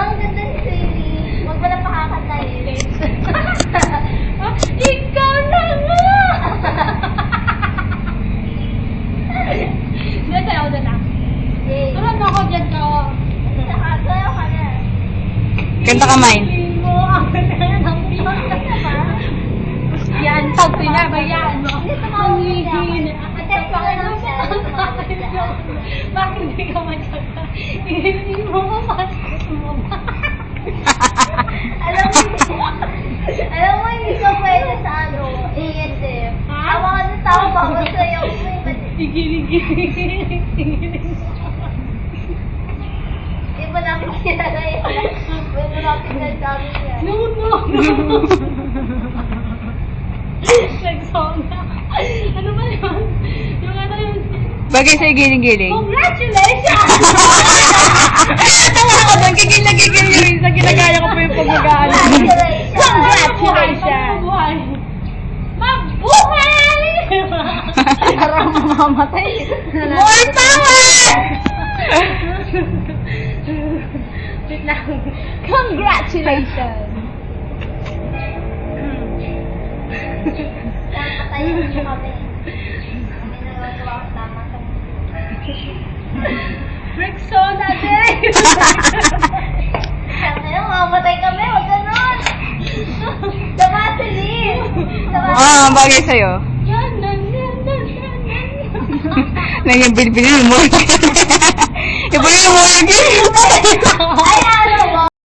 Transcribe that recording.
ang ganda ni Sally. Huwag mo na pakakatain. Ikaw na nga! Hindi, tayo na lang. Yay. Tulad mo ako dyan ko. Sayo ka na. Kanta ka, May. Mo, ang ganda ng yan, pag pinabayaan mo. Ang hihina. Bakit hindi ka matsaka? Hindi mo mapasok mo ba? Alam mo, hindi ka pwede sa ano, ASF. Awa ka na tao ba ako sa'yo? Tigilig-gilig. Hindi mo namin kilala yun. Hindi mo namin nagsabi yan. No. Nag-song na. Ano ba yun? Yung ano yun? Bagay sa'yo giling-giling. Congratulations! Tawa ako doon, kikil na kikil yung isa. Ginagaya ko pa yung pag-magaan. Congratulations! Mabuhay! Parang mamamatay. More power! Wait lang. Congratulations! Patayin niyo kami. Kami nagagawa ko tama sa Rexona din! Sabi na, mamatay kami. Huwag ganon. Sa Vaseline. Bagay sa'yo. Yan. Na yung bilbil mo. Yung bilbil mo. Ay,